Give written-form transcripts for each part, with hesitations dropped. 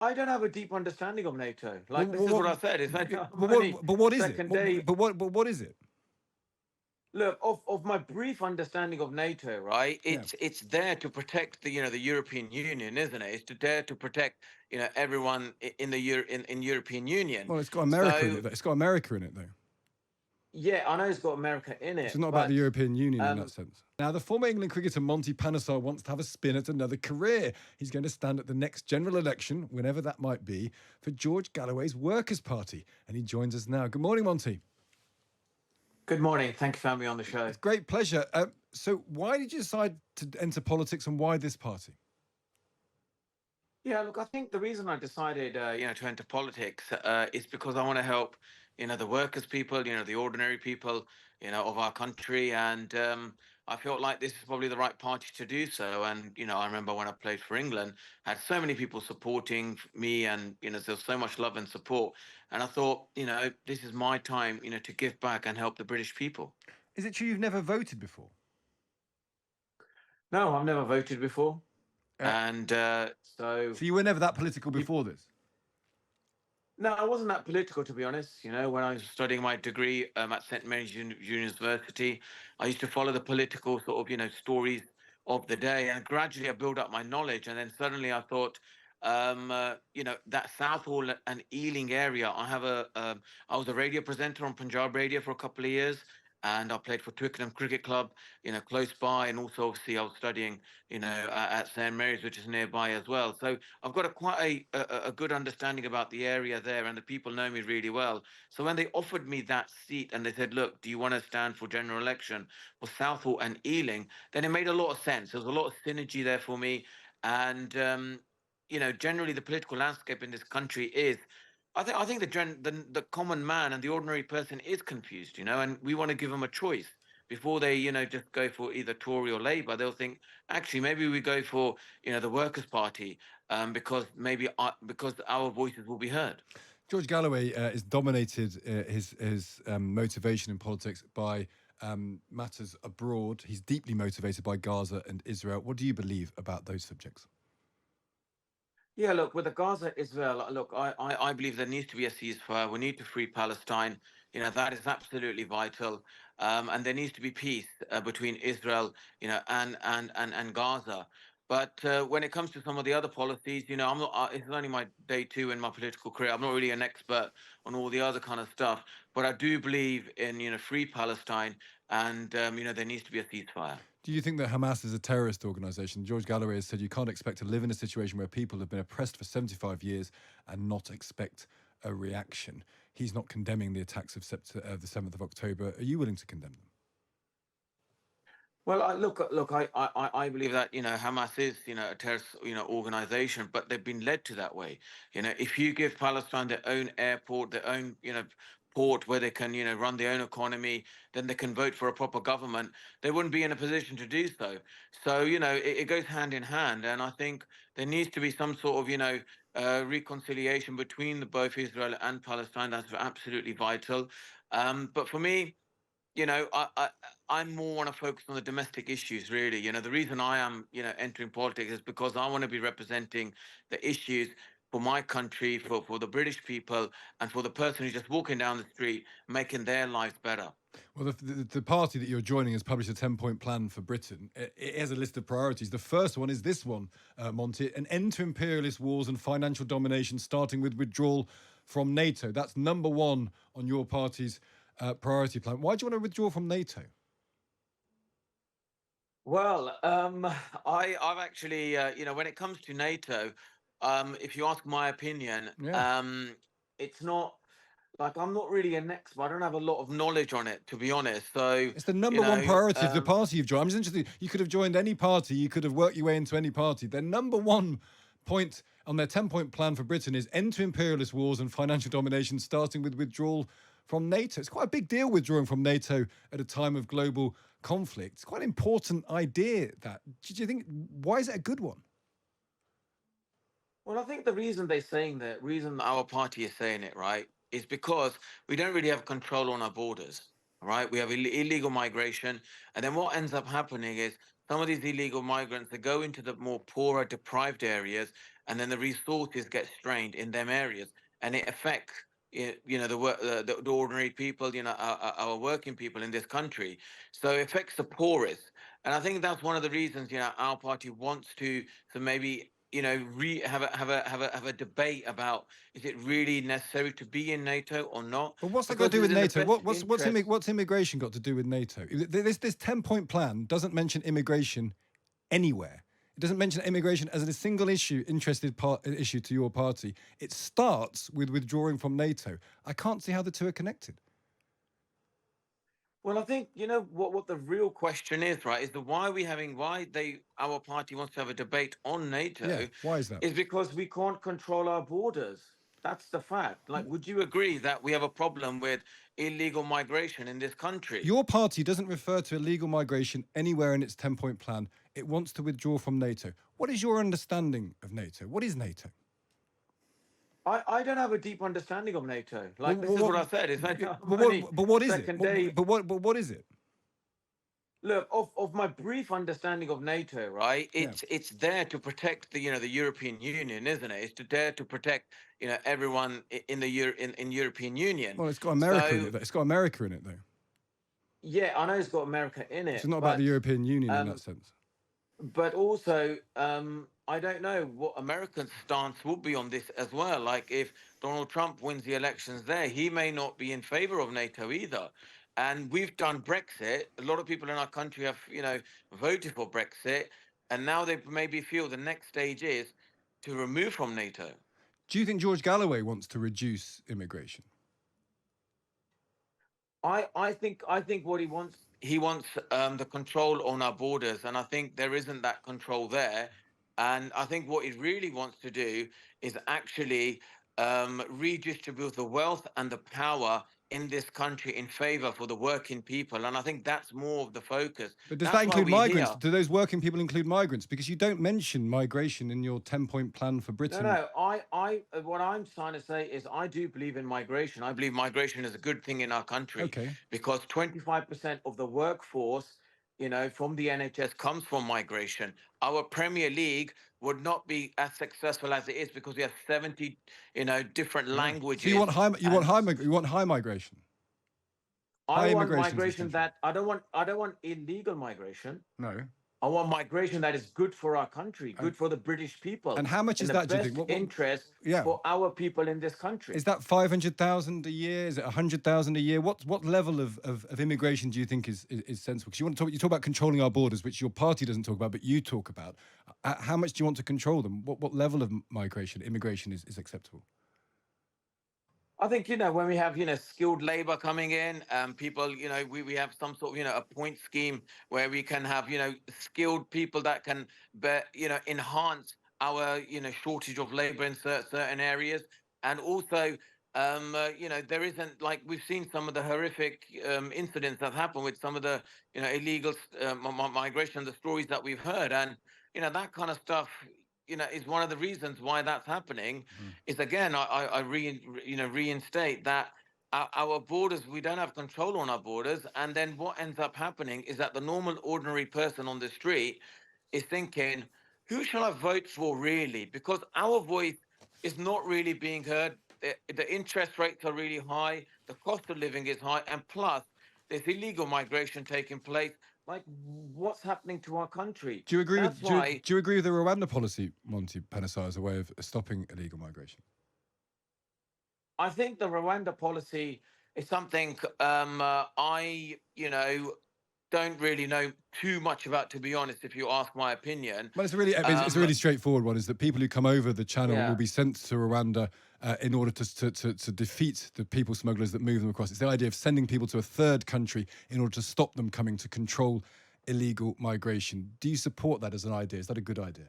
I don't have a deep understanding of NATO. Well, Like, this is what I said. It's only, I'm only but what is it? second day. But what is it? Look, of my brief understanding of NATO, right? Yeah. It's there to protect the European Union, isn't it? It's to there to protect everyone in the in European Union. Well, it's got America in So it. It's got America in it, though. yeah, I know it's got America in It's it, not about the but European Union in that um, sense. Now, the former England cricketer Monty Panesar wants to have a spin at another career. He's going to stand at the next general election, whenever that might be, for George Galloway's Workers' Party. And he joins us now. Good morning, Monty. good morning. Thank you for having me on the show. It's great pleasure. So why did you decide to enter politics and why this party? Yeah, look, I think the reason I decided, to enter politics is because I want to help, the workers' people, the ordinary people, of our country, and I felt like this is probably the right party to do so. And I remember when I played for England, I had so many people supporting me, and there's so much love and support. And I thought, this is my time, to give back and help the British people. Is it true you've never voted before? No, I've never voted before, Uh, and so. so you were never that political before this? No, I wasn't that political, to be honest. When I was studying my degree at St. Mary's University, I used to follow the political sort of, stories of the day, and gradually I built up my knowledge. And then suddenly I thought, that Southall and Ealing area. I was a radio presenter on Punjab Radio for a couple of years, and I played for Twickenham Cricket Club, close by, and also obviously I was studying, at St. Mary's, which is nearby as well. So I've got a good understanding about the area there, and the people know me really well. So when they offered me that seat and they said, "Look, do you want to stand for general election for Southall and Ealing?" Then it made a lot of sense. There was a lot of synergy there for me, and generally the political landscape in this country is. I think the common man and the ordinary person is confused, and we want to give them a choice before they, just go for either Tory or Labour. They'll think, actually, maybe we go for, the Workers' Party, because our voices will be heard. George Galloway is dominated his motivation in politics by matters abroad. He's deeply motivated by Gaza and Israel. What do you believe about those subjects? Yeah, look, with the Gaza, Israel, look, I believe there needs to be a ceasefire. We need to free Palestine. That is absolutely vital. And there needs to be peace between Israel, and Gaza. But when it comes to some of the other policies, I'm not, it's only my day two in my political career. I'm not really an expert on all the other kind of stuff. But I do believe in, free Palestine, and, there needs to be a ceasefire. Do you think that Hamas is a terrorist organization? George Galloway has said you can't expect to live in a situation where people have been oppressed for 75 years and not expect a reaction. He's not condemning the attacks of the 7th of October. Are you willing to condemn them? Well, I believe that Hamas is a terrorist organization, but they've been led to that way. If you give Palestine their own airport, their own port where they can run their own economy, then they can vote for a proper government. They wouldn't be in a position to do so. So it goes hand in hand, and I think there needs to be some sort of reconciliation between both Israel and Palestine. That's absolutely vital. But for me, I more want to focus on the domestic issues, really. The reason I am, entering politics is because I want to be representing the issues for my country, for the British people, and for the person who's just walking down the street, making their lives better. Well, the party that you're joining has published a 10-point plan for Britain. It has a list of priorities. The first one is this one, Monty, an end to imperialist wars and financial domination, starting with withdrawal from NATO. That's number one on your party's priority plan. Why do you want to withdraw from NATO? Well, I've actually, when it comes to NATO, if you ask my opinion, Yeah. it's not like I'm not really an expert. I don't have a lot of knowledge on it, to be honest. So It's the number one priority of the party you've joined. I'm just interested. You could have joined any party. You could have worked your way into any party. Their number one point on their 10-point plan for Britain is end to imperialist wars and financial domination, starting with withdrawal from NATO. It's quite a big deal withdrawing from NATO at a time of global conflict. It's quite an important idea. That, do you think? Why is it a good one? Well, I think the reason they're saying that, reason our party is saying it, right, is because we don't really have control on our borders, right? We have illegal migration. And then what ends up happening is some of these illegal migrants, they go into the more poorer, deprived areas, and then the resources get strained in them areas, and it affects the ordinary people, our working people in this country. So it affects the poorest, and I think that's one of the reasons our party wants to maybe have a debate about, is it really necessary to be in NATO or not? But what's that got Because to do it's with in the NATO? best What's interest. immigration got to do with NATO? This 10-point plan doesn't mention immigration anywhere. It doesn't mention immigration as a single issue issue to your party. It starts with withdrawing from NATO. I can't see how the two are connected. Well, I think what the real question is, right? Is why our party wants to have a debate on Yeah, NATO, why is that? is because we can't control our borders. That's the fact. Like, would you agree that we have a problem with illegal migration in this country? Your party doesn't refer to illegal migration anywhere in its 10-point plan. It wants to withdraw from NATO. What is your understanding of NATO? What is NATO? I don't have a deep understanding of NATO. Like, this is What, what I said. It's like, I'm only but what is it? second day. But what is it? Look, of my brief understanding of NATO, right? Yeah. It's there to protect the European Union, isn't it? It's there to protect everyone in in European Union. Well, it's got America in So it. It's got America in it, though. yeah, I know it's got America in it, It's not about the European Union in um, that sense. but also I don't know what American stance will be on this as well. Like, if Donald Trump wins the elections there, he may not be in favor of NATO either. And we've done Brexit. A lot of people in our country have, voted for Brexit, and now they maybe feel the next stage is to remove from NATO. Do you think George Galloway wants to reduce immigration? I think what he wants the control on our borders, and I think there isn't that control there. And I think what he really wants to do is actually redistribute the wealth and the power in this country in favor for the working people. And I think that's more of the focus. But does that That's why include we're migrants? here. Do those working people include migrants? Because you don't mention migration in your 10-point plan for No, Britain. no. What I'm trying to say is, I do believe in migration. I believe migration is a good thing in our country, Okay. because 25% of the workforce, from the NHS comes from migration. Our Premier League would not be as successful as it is because we have 70, different Yeah. languages. So you want high, And you want high migration, I high want immigration into this migration country. I don't want illegal migration. No. I want migration that is good for our country, And, good for the British people, and how much in is the that? Do you best think? interest Yeah. for our people in this country. Is that 500,000 a year? Is it 100,000 a year? What level of immigration do you think is sensible? Because you talk about controlling our borders, which your party doesn't talk about, but you talk about. How much do you want to control them? What level of immigration is acceptable? I think, when we have, skilled labor coming in, people, we have some sort of, a point scheme where we can have, skilled people that can, enhance our, shortage of labor in certain areas. And also, there isn't, like, we've seen some of the horrific incidents that happen with some of the, illegal migration, the stories that we've heard. And, that kind of stuff, is one of the reasons why that's happening. Is, again, reinstate that our borders, we don't have control on our borders. And then what ends up happening is that the normal ordinary person on the street is thinking, who shall I vote for, really? Because our voice is not really being heard. The interest rates are really high, the cost of living is high, and plus there's illegal migration taking place. Like, what's happening to our country? Do you agree That's with do why you agree with the Rwanda policy, Monty Panesar, as a way of stopping illegal migration? I think the Rwanda policy is something I, don't really know too much about, to be honest, if you ask my opinion. Well, it's a really straightforward one. Is that people who come over the channel Yeah. will be sent to Rwanda in order to defeat the people smugglers that move them across. It's the idea of sending people to a third country in order to stop them coming, to control illegal migration. Do you support that as an idea? Is that a good idea?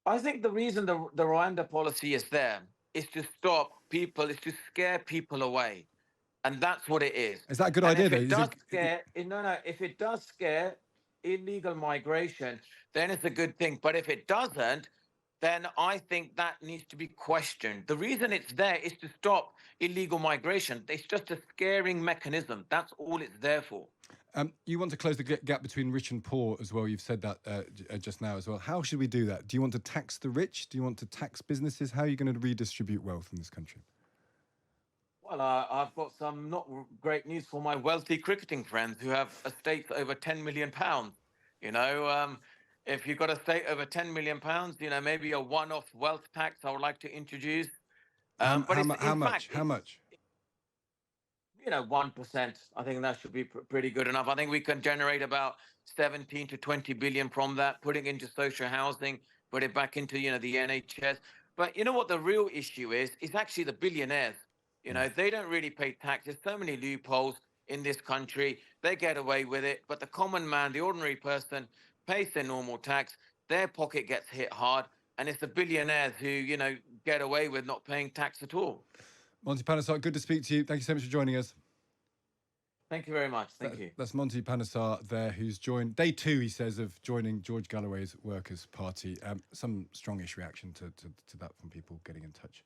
I think the reason the Rwanda policy is there is to stop people, is to scare people away. And that's what it is. Is that a good And idea, if though? it does scare, no, if it does scare illegal migration, then it's a good thing. But if it doesn't, then I think that needs to be questioned. The reason it's there is to stop illegal migration. It's just a scaring mechanism. That's all it's there for. You want to close the gap between rich and poor as well. You've said that just now as well. How should we do that? Do you want to tax the rich? Do you want to tax businesses? How are you going to redistribute wealth in this country? Well, I've got some not great news for my wealthy cricketing friends who have estates over £10 million. You know, if you've got a estate over £10 million, maybe a one-off wealth tax I would like to introduce. But it's How in fact, much? How much? 1%. I think that should be pretty good enough. I think we can generate about 17 to 20 billion from that, putting into social housing, put it back into, the NHS. But you know what the real issue is? It's actually the billionaires. They don't really pay tax. There's so many loopholes in this country. They get away with it. But the common man, the ordinary person, pays their normal tax. Their pocket gets hit hard. And it's the billionaires who, get away with not paying tax at all. Monty Panesar, good to speak to you. Thank you so much for joining us. Thank you very much. Thank you. That's Monty Panesar there, who's joined day 2, he says, of joining George Galloway's Workers' Party. Some strongish reaction to that from people getting in touch.